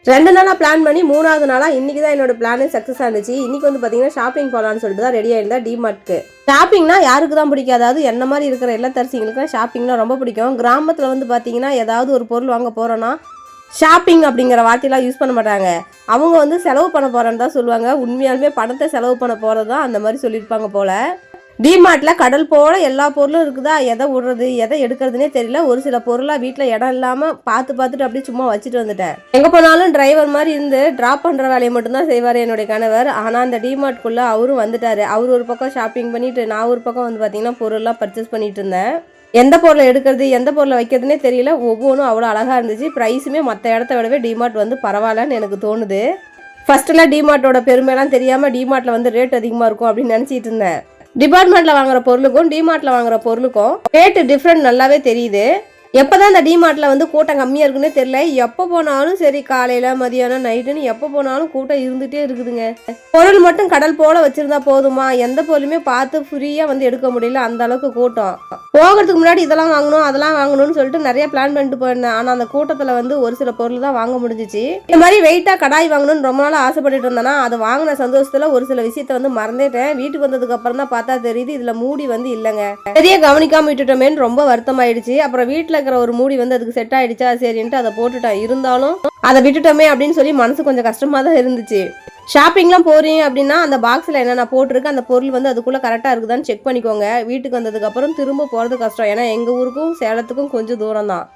2 நாளாக பிளான் பண்ணி 3வது நாளாக இன்றைக்கி தான் என்னோட பிளானே சக்ஸஸ் ஆனிச்சு. இன்றைக்கி வந்து பார்த்தீங்கன்னா ஷாப்பிங் போகலான்னு சொல்லிட்டு தான் ரெடி ஆயிருந்தேன் டிமார்ட்க்கு. ஷாப்பிங்னா யாருக்கு தான் பிடிக்காது, அதாவது என்ன மாதிரி இருக்கிற இல்லத்தரசிங்களுக்கு ஷாப்பிங்னா ரொம்ப பிடிக்கும். கிராமத்தில் வந்து பார்த்தீங்கன்னா ஏதாவது ஒரு பொருள் வாங்க போகிறோன்னா ஷாப்பிங் அப்படிங்கிற வார்த்தையெல்லாம் யூஸ் பண்ண மாட்டாங்க. அவங்க வந்து செலவு பண்ண போகிறேன்னு தான் சொல்லுவாங்க. உண்மையாலுமே பணத்தை செலவு பண்ண போகிறது தான் அந்த மாதிரி சொல்லியிருப்பாங்க போல். டிமார்ட்டில் கடல் போல் எல்லா பொருளும் இருக்குதா, எதை விடுறது எதை எடுக்கிறதுனே தெரியல. ஒரு சில பொருளாக வீட்டில் இடம் இல்லாமல் பார்த்துட்டு அப்படியே சும்மா வச்சுட்டு வந்துட்டேன். எங்கே போனாலும் டிரைவர் மாதிரி இருந்து ட்ராப் பண்ணுற வேலையை மட்டும்தான் செய்வார் என்னுடைய கணவர். ஆனால் அந்த டிமார்ட்குள்ளே அவரும் வந்துட்டார். அவர் ஒரு பக்கம் ஷாப்பிங் பண்ணிவிட்டு நான் ஒரு பக்கம் வந்து பார்த்திங்கன்னா பொருள்லாம் பர்ச்சேஸ் பண்ணிட்டு இருந்தேன். எந்த பொருளை எடுக்கிறது எந்த பொருளை வைக்கிறதுனே தெரியல. ஒவ்வொன்றும் அவ்வளோ அழகாக இருந்துச்சு. ப்ரைஸுமே மற்ற இடத்த விடவே டிமார்ட் வந்து பரவாயில்லன்னு எனக்கு தோணுது. ஃபஸ்ட்டெல்லாம் டிமார்ட்டோட பெருமைலாம் தெரியாமல் டிமார்ட்டில் வந்து ரேட் அதிகமாக இருக்கும் அப்படின்னு நினச்சிட்டு இருந்தேன். டிபார்ட்மெண்ட்டில் வாங்குற பொருளுக்கும் டிமார்ட்டில் வாங்குற பொருளுக்கும் ரேட்டு டிஃப்ரெண்ட் நல்லாவே தெரியுது. எப்போ தான் இந்த டிமார்ட்டில் வந்து கூட்டம் கம்மியாக இருக்குன்னே தெரியல. எப்போ போனாலும் சரி, காலையில் மதியானம் நைட்டுன்னு எப்போ போனாலும் கூட்டம் இருந்துகிட்டே இருக்குதுங்க. பொருள் மட்டும் கடல் போல் வச்சுருந்தா போதுமா, எந்த பொருளுமே பார்த்து ஃப்ரீயாக வந்து எடுக்க முடியல, அந்த அளவுக்கு கூட்டம். போகிறதுக்கு முன்னாடி இதெல்லாம் வாங்கணும் அதெல்லாம் வாங்கணும்னு சொல்லிட்டு நிறைய பிளான் பண்ணிட்டு போயிருந்தேன். ஆனால் அந்த கூட்டத்தில் வந்து ஒரு சில பொருள் தான் வாங்க முடிஞ்சிச்சு. இந்த மாதிரி வெயிட்டாக கடாய் வாங்கணும்னு ரொம்ப நாள் ஆசைப்பட்டுட்டு இருந்தேன்னா அதை வாங்கின சந்தோஷத்தில் ஒரு சில விஷயத்த வந்து மறந்துட்டேன். வீட்டுக்கு வந்ததுக்கு அப்புறம் தான் பார்த்தா தெரியுது இதில் மூடி வந்து இல்லைங்க. பெரிய கவனிக்காமல் விட்டுட்டோமேன்னு ரொம்ப வருத்தமாயிடுச்சு. அப்புறம் வீட்டில் இருக்கிற ஒரு மூடி வந்து அதுக்கு செட் ஆயிடுச்சா சரின்ட்டு அதை போட்டுட்டேன். இருந்தாலும் அதை விட்டுட்டோமே அப்படின்னு சொல்லி மனசு கொஞ்சம் கஷ்டமாக தான் இருந்துச்சு. ஷாப்பிங்லாம் போகிறீங்க அப்படின்னா அந்த பாக்ஸில் என்னென்ன போட்டிருக்கு அந்த பொருள் வந்து அதுக்குள்ளே கரெக்டாக இருக்குதான்னு செக் பண்ணிக்கோங்க. வீட்டுக்கு வந்ததுக்கப்புறம் திரும்ப போகிறது கஷ்டம். ஏன்னா எங்கள் ஊருக்கும் சேலத்துக்கும் கொஞ்சம் தூரம் தான்.